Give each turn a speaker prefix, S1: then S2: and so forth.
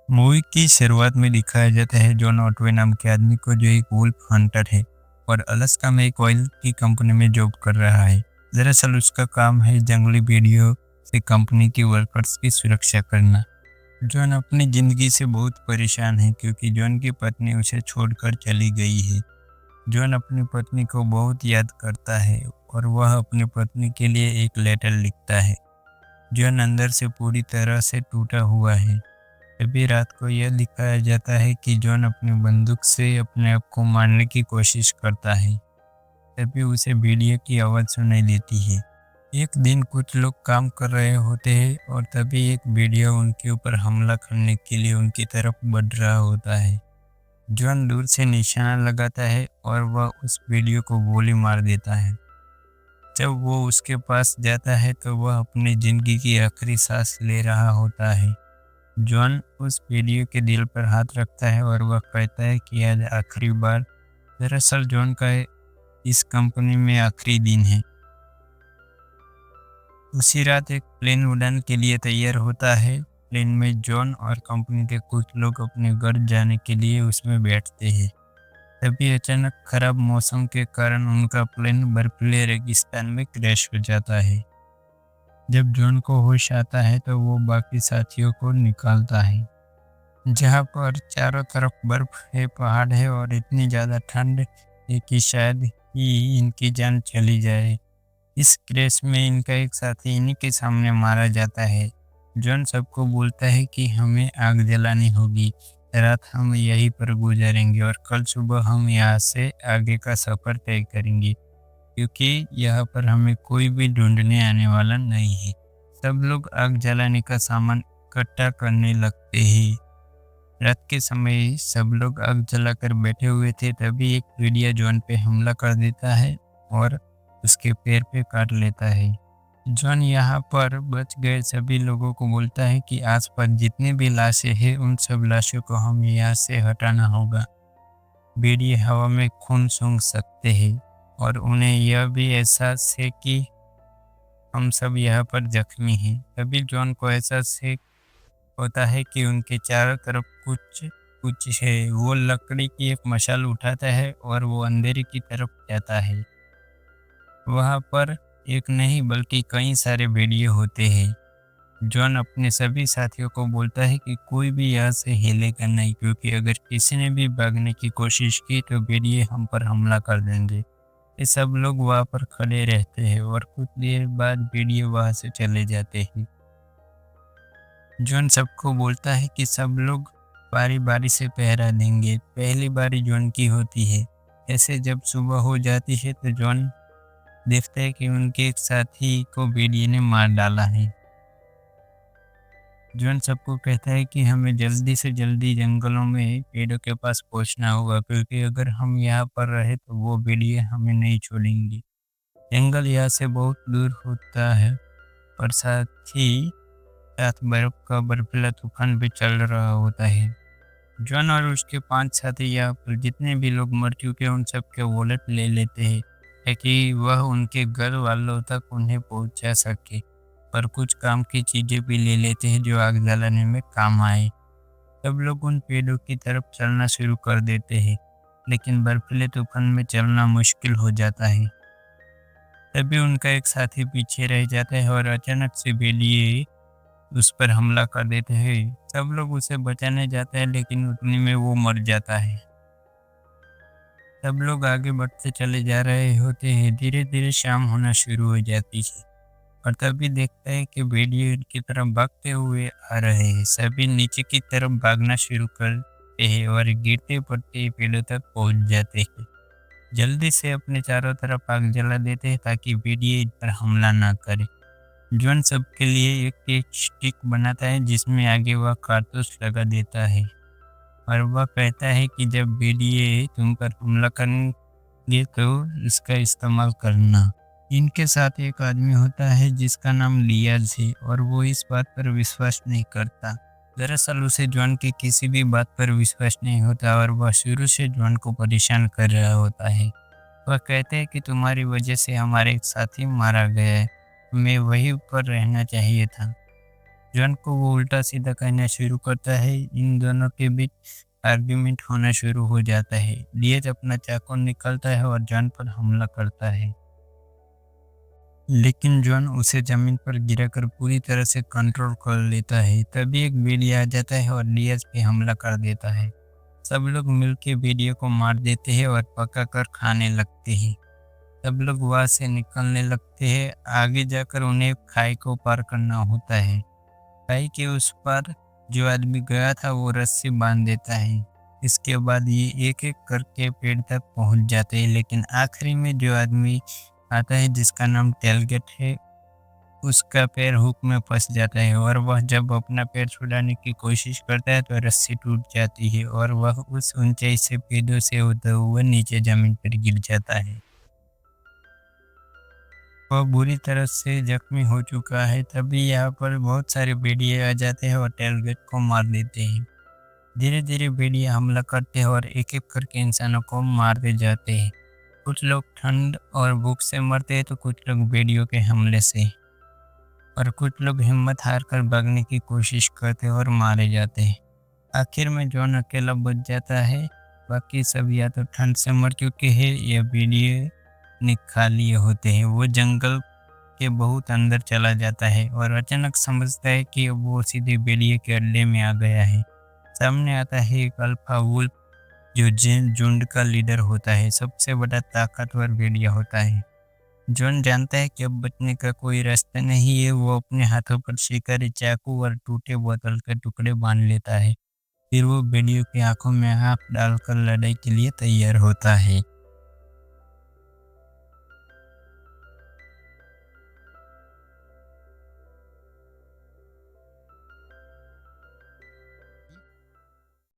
S1: Movie की शुरुआत में दिखाया जाता है जॉन ऑटवे नाम के आदमी को, जो एक वुल्फ हंटर है और अलास्का में एक ऑयल की कंपनी में जॉब कर रहा है। दरअसल उसका काम है जंगली भेड़ियों से कंपनी के वर्कर्स की सुरक्षा करना। जॉन अपनी जिंदगी से बहुत परेशान है क्योंकि जॉन की पत्नी उसे छोड़कर चली गई है। जॉन अपनी पत्नी को बहुत याद करता है और वह अपनी पत्नी के लिए एक लेटर लिखता है। जॉन अंदर से पूरी तरह से टूटा हुआ है। तभी रात को यह दिखाया जाता है कि जॉन अपनी बंदूक से अपने आप को मारने की कोशिश करता है। तभी उसे भेड़िए की आवाज़ सुनाई देती है। एक दिन कुछ लोग काम कर रहे होते हैं और तभी एक भेड़िया उनके ऊपर हमला करने के लिए उनकी तरफ बढ़ रहा होता है। जॉन दूर से निशाना लगाता है और वह उस भेड़िए को गोली मार देता है। जब वो उसके पास जाता है तो वह अपनी ज़िंदगी की आखिरी सांस ले रहा होता है। जॉन उस भेड़िए के दिल पर हाथ रखता है और वह कहता है कि आज आखिरी बार। दरअसल जॉन का इस कंपनी में आखिरी दिन है। उसी रात एक प्लेन उड़ान के लिए तैयार होता है। प्लेन में जॉन और कंपनी के कुछ लोग अपने घर जाने के लिए उसमें बैठते हैं। तभी अचानक खराब मौसम के कारण उनका प्लेन बर्फीले रेगिस्तान में क्रैश हो जाता है। जब जॉन को होश आता है तो वो बाकी साथियों को निकालता है, जहाँ पर चारों तरफ बर्फ है, पहाड़ है और इतनी ज़्यादा ठंड है कि शायद ही इनकी जान चली जाए। इस क्रैश में इनका एक साथी इन्हीं के सामने मारा जाता है। जॉन सबको बोलता है कि हमें आग जलानी होगी, रात हम यहीं पर गुजारेंगे और कल सुबह हम यहाँ से आगे का सफ़र तय करेंगे, क्योंकि यहाँ पर हमें कोई भी ढूंढने आने वाला नहीं है। सब लोग आग जलाने का सामान इकट्ठा करने लगते हैं। रात के समय सब लोग आग जलाकर बैठे हुए थे, तभी एक भेड़िया जॉन पे हमला कर देता है और उसके पैर पे काट लेता है। जॉन यहाँ पर बच गए सभी लोगों को बोलता है कि आसपास जितनी भी लाशें हैं उन सब लाशों को हम यहाँ से हटाना होगा। भेड़िए हवा में खून सूंघ सकते हैं और उन्हें यह भी एहसास है कि हम सब यहाँ पर जख्मी हैं। तभी जॉन को एहसास होता है कि उनके चारों तरफ कुछ कुछ है। वो लकड़ी की एक मशाल उठाता है और वो अंधेरे की तरफ जाता है। वहाँ पर एक नहीं बल्कि कई सारे भेड़िए होते हैं। जॉन अपने सभी साथियों को बोलता है कि कोई भी यहाँ से हिलेगा नहीं, क्योंकि अगर किसी ने भी भागने की कोशिश की तो भेड़िए हम पर हमला कर देंगे। ये सब लोग वहाँ पर खड़े रहते हैं और कुछ देर बाद भेड़िए वहाँ से चले जाते हैं। जॉन सबको बोलता है कि सब लोग बारी बारी से पहरा देंगे। पहली बारी जॉन की होती है। ऐसे जब सुबह हो जाती है तो जॉन देखता है कि उनके एक साथी को भेड़िए ने मार डाला है। जॉन सबको कहता है कि हमें जल्दी से जल्दी जंगलों में पेड़ों के पास पहुंचना होगा, क्योंकि अगर हम यहाँ पर रहे तो वो भेड़िए हमें नहीं छोड़ेंगे। जंगल यहाँ से बहुत दूर होता है, पर साथ बर्फ का बर्फीला तूफान भी चल रहा होता है। जॉन और उसके 5 साथी यहाँ पर जितने भी लोग मर चुके हैं उन सब के वॉलेट ले लेते हैं, ताकि वह उनके घर वालों तक उन्हें पहुंचा सके। पर कुछ काम की चीजें भी ले लेते हैं जो आग जलाने में काम आए। सब लोग उन पेड़ों की तरफ चलना शुरू कर देते हैं, लेकिन बर्फीले तूफान में चलना मुश्किल हो जाता है। तभी उनका एक साथी पीछे रह जाता है और अचानक से भेड़िए उस पर हमला कर देते हैं। सब लोग उसे बचाने जाते हैं, लेकिन उतनी में वो मर जाता है। सब लोग आगे बढ़ते चले जा रहे होते हैं। धीरे धीरे शाम होना शुरू हो जाती है और तभी देखता है कि भेड़िए उनकी तरफ भागते हुए आ रहे हैं। सभी नीचे की तरफ भागना शुरू करते हैं और गिरते पड़ते पेड़ों तक पहुंच जाते हैं। जल्दी से अपने चारों तरफ आग जला देते हैं ताकि भेड़िए इन पर हमला ना करे। जॉन सबके लिए एक स्टिक बनाता है जिसमें आगे वह कारतूस लगा देता है और वह कहता है कि जब भेड़िए तुम पर हमला करेंगे तो इसका इस्तेमाल करना। इनके साथ एक आदमी होता है जिसका नाम लियाज है और वो इस बात पर विश्वास नहीं करता। दरअसल उसे जॉन की किसी भी बात पर विश्वास नहीं होता और वह शुरू से जॉन को परेशान कर रहा होता है। वह कहते हैं कि तुम्हारी वजह से हमारे एक साथी मारा गया है, हमें वहीं पर रहना चाहिए था। जॉन को वो उल्टा सीधा कहना शुरू करता है। इन दोनों के बीच आर्ग्यूमेंट होना शुरू हो जाता है। डिएज अपना चाकू निकालता है और जॉन पर हमला करता है, लेकिन जॉन उसे जमीन पर गिराकर पूरी तरह से कंट्रोल कर लेता है। तभी एक भेड़िया आ जाता है और डिएज पे हमला कर देता है। सब लोग मिलकर भेड़िए को मार देते हैं और पकाकर खाने लगते हैं। सब लोग वहां से निकलने लगते हैं। आगे जाकर उन्हें खाई को पार करना होता है। खाई के उस पार जो आदमी गया था वो रस्सी बांध देता है। इसके बाद ये एक एक करके पेड़ तक पहुंच जाते हैं, लेकिन आखिरी में जो आदमी आता है जिसका नाम टेलगेट है, उसका पैर हुक में फंस जाता है और वह जब अपना पैर छुड़ाने की कोशिश करता है तो रस्सी टूट जाती है और वह उस ऊंचाई से पेड़ों से होता हुआ नीचे जमीन पर गिर जाता है। वह बुरी तरह से जख्मी हो चुका है। तभी यहाँ पर बहुत सारे भेड़िए आ जाते हैं और टेलगेट को मार देते हैं। धीरे धीरे भेड़िए हमला करते हैं और एक एक करके इंसानों को मारते जाते हैं। कुछ लोग ठंड और भूख से मरते हैं तो कुछ लोग भेड़ियों के हमले से, और कुछ लोग हिम्मत हार कर भागने की कोशिश करते हैं और मारे जाते हैं। आखिर में जॉन अकेला बच जाता है। बाकी सब या तो ठंड से मर चुके हैं या भेड़िए ने खा लिए होते हैं। वो जंगल के बहुत अंदर चला जाता है और अचानक समझता है कि वो सीधे भेड़िए के अड्डे में आ गया है। सामने आता है एक अल्फा वुल्फ जो झुंड का लीडर होता है, सबसे बड़ा ताकतवर भेड़िया होता है। जॉन जानता है कि अब बचने का कोई रास्ता नहीं है। वो अपने हाथों पर शिकारी चाकू और टूटे बोतल के टुकड़े बांध लेता है। फिर वो भेड़ियों की आंखों में आंख डालकर लड़ाई के लिए तैयार होता है।